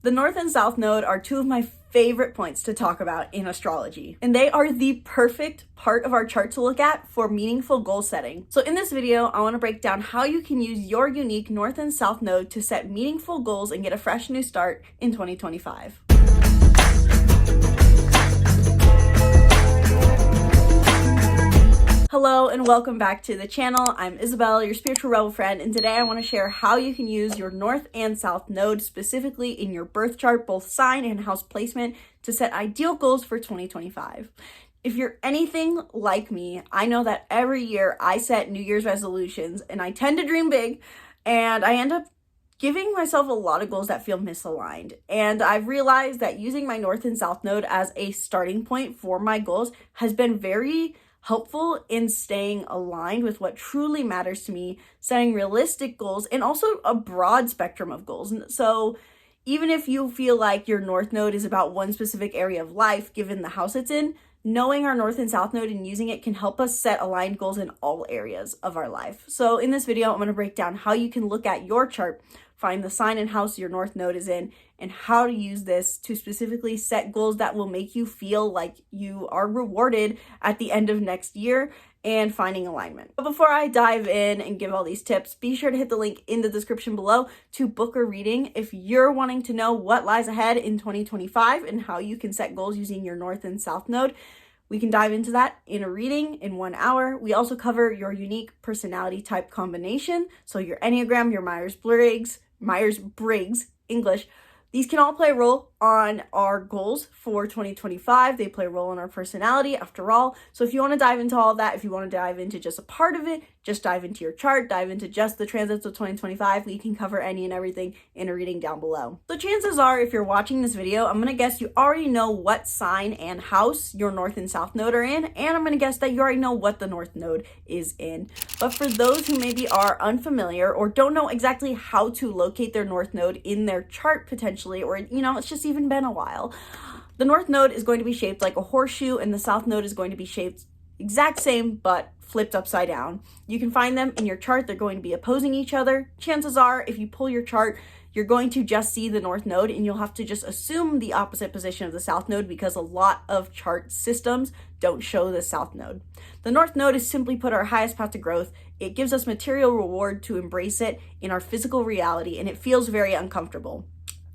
The North and South Node are two of my favorite points to talk about in astrology, and they are the perfect part of our chart to look at for meaningful goal setting. So in this video, I want to break down how you can use your unique North and South Node to set meaningful goals and get a fresh new start in 2025. Hello and welcome back to the channel. I'm Isabelle, your spiritual rebel friend, and today I want to share how you can use your North and South Node specifically in your birth chart, both sign and house placement, to set ideal goals for 2025. If you're anything like me, I know that every year I set New Year's resolutions and I tend to dream big, and I end up giving myself a lot of goals that feel misaligned. And I've realized that using my North and South Node as a starting point for my goals has been very helpful in staying aligned with what truly matters to me, setting realistic goals, and also a broad spectrum of goals. And so even if you feel like your North Node is about one specific area of life, given the house it's in, knowing our North and South Node and using it can help us set aligned goals in all areas of our life. So in this video, I'm going to break down how you can look at your chart, find the sign and house your North Node is in, and how to use this to specifically set goals that will make you feel like you are rewarded at the end of next year and finding alignment. But before I dive in and give all these tips, be sure to hit the link in the description below to book a reading if you're wanting to know what lies ahead in 2025 and how you can set goals using your North and South Node. We can dive into that in a reading in 1 hour. We also cover your unique personality type combination, so your Enneagram, your Myers-Briggs, English. These can all play a role on our goals for 2025. They play a role in our personality after all. So if you want to dive into all of that, if you want to dive into just a part of it, just dive into your chart, dive into just the transits of 2025. We can cover any and everything in a reading down below. So chances are, if you're watching this video, I'm going to guess you already know what sign and house your North and South Node are in. And I'm going to guess that you already know what the North Node is in. But for those who maybe are unfamiliar or don't know exactly how to locate their North Node in their chart potentially, or, it's just even been a while, the North Node is going to be shaped like a horseshoe and the South Node is going to be shaped exact same but flipped upside down. You can find them in your chart. They're going to be opposing each other. Chances are, if you pull your chart, you're going to just see the North Node and you'll have to just assume the opposite position of the South Node because a lot of chart systems don't show the South Node. The North Node is simply put our highest path to growth. It gives us material reward to embrace it in our physical reality, and it feels very uncomfortable.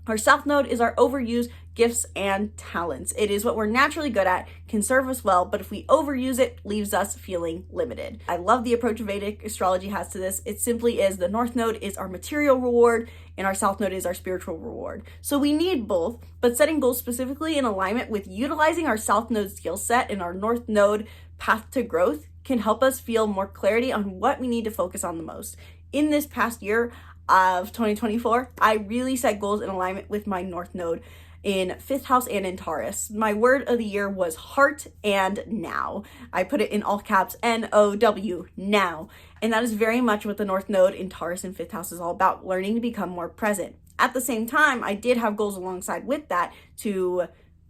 Our South Node is our overused gifts and talents. It is what we're naturally good at, can serve us well, but if we overuse it, leaves us feeling limited. I love the approach Vedic astrology has to this. It simply is the North Node is our material reward and our South Node is our spiritual reward. So we need both, but setting goals specifically in alignment with utilizing our South Node skill set and our North Node path to growth can help us feel more clarity on what we need to focus on the most. In this past year of 2024, I really set goals in alignment with my North Node in 5th house and in Taurus. My word of the year was heart and now. I put it in all caps, N-O-W, now. And that is very much what the North Node in Taurus and 5th house is all about, learning to become more present. At the same time, I did have goals alongside with that to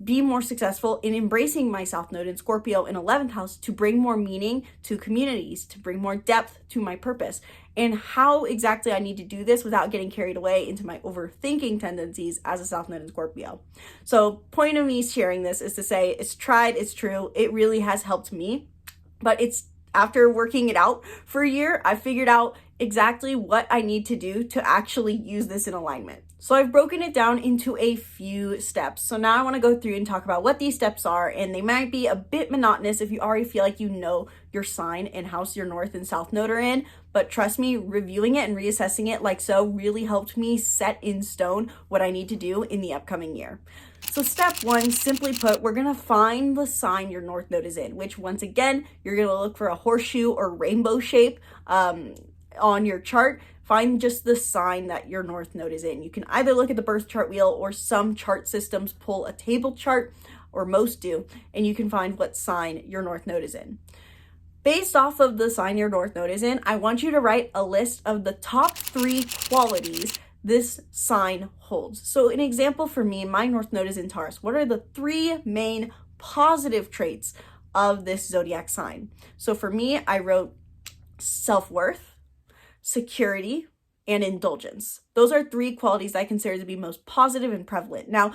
be more successful in embracing my South Node in Scorpio in 11th house to bring more meaning to communities, to bring more depth to my purpose. And how exactly I need to do this without getting carried away into my overthinking tendencies as a South Node in Scorpio. So point of me sharing this is to say it's tried, it's true, it really has helped me, but it's after working it out for a year, I figured out exactly what I need to do to actually use this in alignment. So I've broken it down into a few steps. So now I want to go through and talk about what these steps are, and they might be a bit monotonous if you already feel like you know your sign and house your North and South Node are in, but trust me, reviewing it and reassessing it like so really helped me set in stone what I need to do in the upcoming year. So step 1, simply put, we're going to find the sign your North Node is in, which once again, you're going to look for a horseshoe or rainbow shape on your chart. Find just the sign that your North Node is in. You can either look at the birth chart wheel, or some chart systems pull a table chart, or most do, and you can find what sign your North Node is in. Based off of the sign your North Node is in, I want you to write a list of the top 3 qualities this sign holds. So an example for me, my North Node is in Taurus. What are the 3 main positive traits of this zodiac sign? So for me, I wrote self-worth, security, and indulgence. Those are 3 qualities I consider to be most positive and prevalent. Now,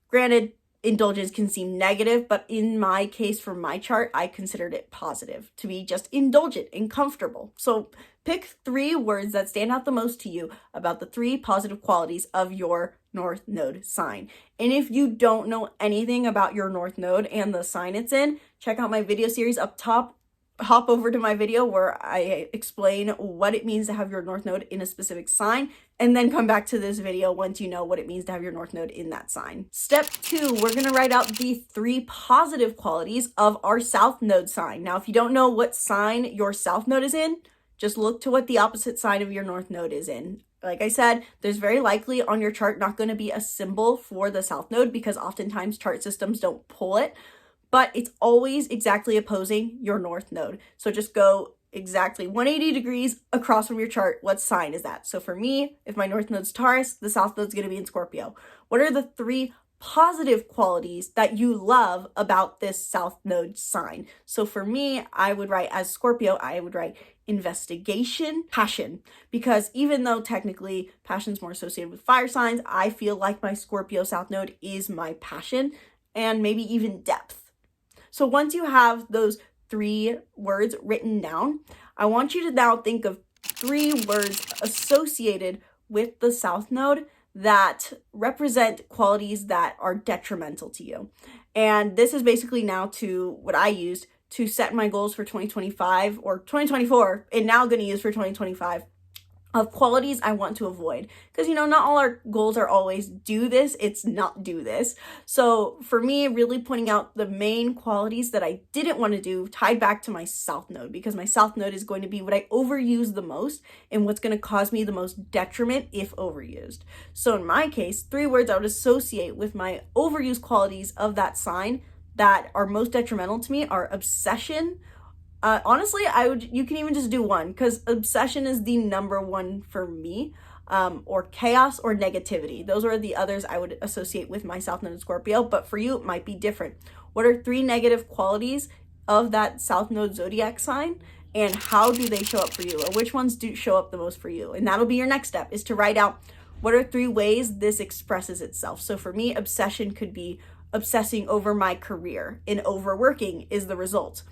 granted, indulgence can seem negative, but in my case, for my chart, I considered it positive, to be just indulgent and comfortable. So pick 3 words that stand out the most to you about the 3 positive qualities of your North Node sign. And if you don't know anything about your North Node and the sign it's in, check out my video series up top. Hop over to my video where I explain what it means to have your North Node in a specific sign, and then come back to this video once you know what it means to have your North Node in that sign. Step 2, we're going to write out the 3 positive qualities of our South Node sign. Now, if you don't know what sign your South Node is in, just look to what the opposite sign of your North Node is in. Like I said, there's very likely on your chart not going to be a symbol for the South Node because oftentimes chart systems don't pull it. But it's always exactly opposing your North Node. So just go exactly 180 degrees across from your chart. What sign is that? So for me, if my North Node's Taurus, the South Node's going to be in Scorpio. What are the 3 positive qualities that you love about this South Node sign? So for me, I would write, as Scorpio, I would write investigation, passion, because even though technically passion's more associated with fire signs, I feel like my Scorpio South Node is my passion and maybe even depth. So once you have those 3 words written down, I want you to now think of 3 words associated with the South Node that represent qualities that are detrimental to you. And this is basically now to what I used to set my goals for 2025 or 2024, and now going to use for 2025. Of qualities I want to avoid. Because, not all our goals are always do this, it's not do this. So for me, really pointing out the main qualities that I didn't want to do tied back to my South Node, because my South Node is going to be what I overuse the most and what's going to cause me the most detriment if overused. So in my case, 3 words I would associate with my overused qualities of that sign that are most detrimental to me are obsession. Honestly, you can even just do 1, because obsession is the number 1 for me, or chaos or negativity. Those are the others I would associate with my South Node in Scorpio, but for you, it might be different. What are 3 negative qualities of that South Node Zodiac sign, and how do they show up for you, or which ones do show up the most for you? And that'll be your next step, is to write out what are 3 ways this expresses itself. So for me, obsession could be obsessing over my career, and overworking is the result.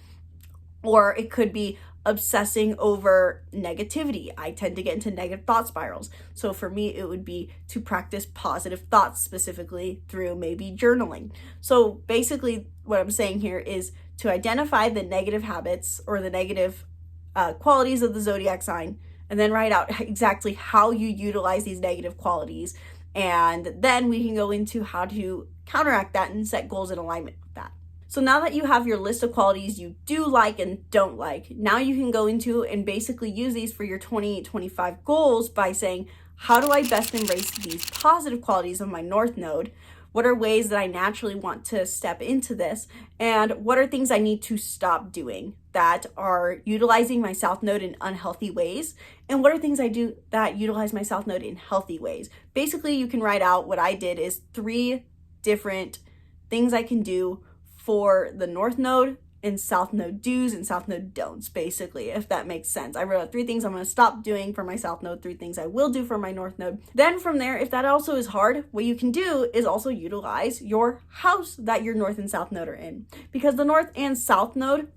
Or it could be obsessing over negativity. I tend to get into negative thought spirals. So for me, it would be to practice positive thoughts, specifically through maybe journaling. So basically what I'm saying here is to identify the negative habits or the negative qualities of the Zodiac sign, and then write out exactly how you utilize these negative qualities. And then we can go into how to counteract that and set goals in alignment with that. So now that you have your list of qualities you do like and don't like, now you can go into and basically use these for your 2025 goals by saying, how do I best embrace these positive qualities of my North Node? What are ways that I naturally want to step into this? And what are things I need to stop doing that are utilizing my South Node in unhealthy ways? And what are things I do that utilize my South Node in healthy ways? Basically, you can write out what I did is 3 different things I can do for the North Node, and South Node do's and South Node don'ts, basically, if that makes sense. I wrote out 3 things I'm going to stop doing for my South Node, 3 things I will do for my North Node. Then from there, if that also is hard, what you can do is also utilize your house that your North and South Node are in. Because the North and South Node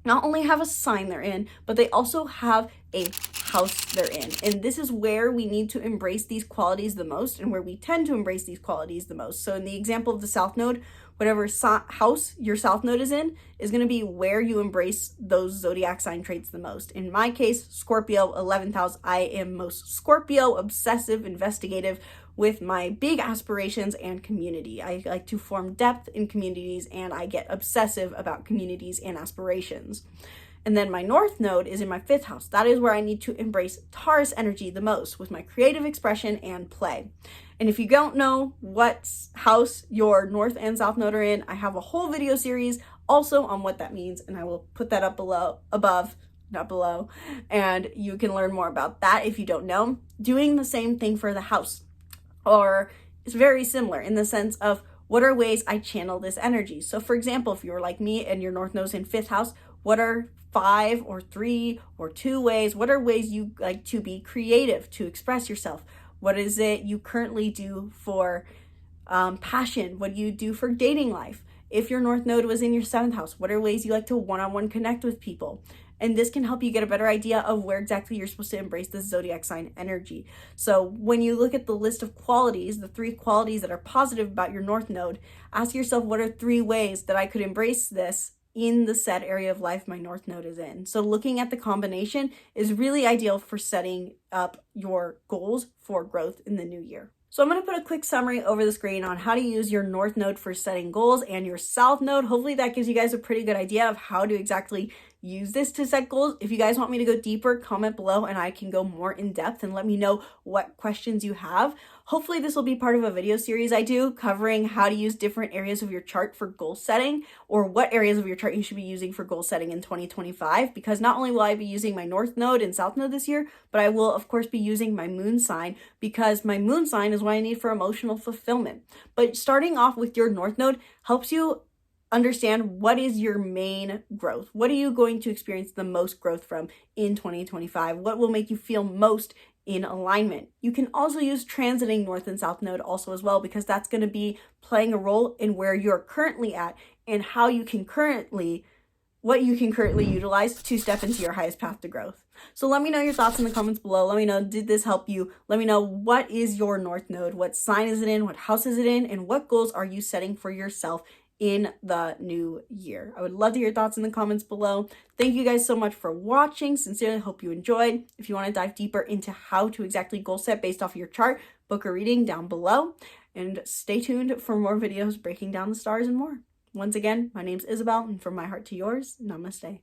not only have a sign they're in, but they also have a house they're in. And this is where we need to embrace these qualities the most, and where we tend to embrace these qualities the most. So in the example of the South Node, whatever house your South Node is in is going to be where you embrace those Zodiac sign traits the most. In my case, Scorpio, 11th house, I am most Scorpio, obsessive, investigative, with my big aspirations and community. I like to form depth in communities, and I get obsessive about communities and aspirations. And then my North Node is in my 5th house. That is where I need to embrace Taurus energy the most, with my creative expression and play. And if you don't know what house your North and South Node are in, I have a whole video series also on what that means, and I will put that up above, not below, and you can learn more about that if you don't know. Doing the same thing for the house, or it's very similar in the sense of what are ways I channel this energy. So for example, if you were like me and your North Node's in 5th house, What are 5 or 3 or 2 ways? What are ways you like to be creative, to express yourself? What is it you currently do for passion? What do you do for dating life? If your North Node was in your 7th house, what are ways you like to one-on-one connect with people? And this can help you get a better idea of where exactly you're supposed to embrace this zodiac sign energy. So when you look at the list of qualities, the 3 qualities that are positive about your North Node, ask yourself, what are 3 ways that I could embrace this in the set area of life my North Node is in? So looking at the combination is really ideal for setting up your goals for growth in the new year. So I'm going to put a quick summary over the screen on how to use your North Node for setting goals and your South Node. Hopefully that gives you guys a pretty good idea of how to exactly use this to set goals. If you guys want me to go deeper, comment below and I can go more in depth and let me know what questions you have. Hopefully this will be part of a video series I do covering how to use different areas of your chart for goal setting, or what areas of your chart you should be using for goal setting in 2025, because not only will I be using my North Node and South Node this year, but I will of course be using my Moon sign, because my Moon sign is what I need for emotional fulfillment. But starting off with your North Node helps you understand what is your main growth. What are you going to experience the most growth from in 2025? What will make you feel most in alignment? You can also use transiting North and South Node also as well, because that's going to be playing a role in where you're currently at and how you can currently, what you can currently utilize to step into your highest path to growth. So let me know your thoughts in the comments below. Let me know, did this help you? Let me know, what is your North Node? What sign is it in? What house is it in? And what goals are you setting for yourself in the new year? I would love to hear your thoughts in the comments below. Thank you guys so much for watching. Sincerely hope you enjoyed. If you want to dive deeper into how to exactly goal set based off of your chart, book a reading down below, and stay tuned for more videos breaking down the stars and more. Once again, my name's Isabelle, and from my heart to yours, namaste.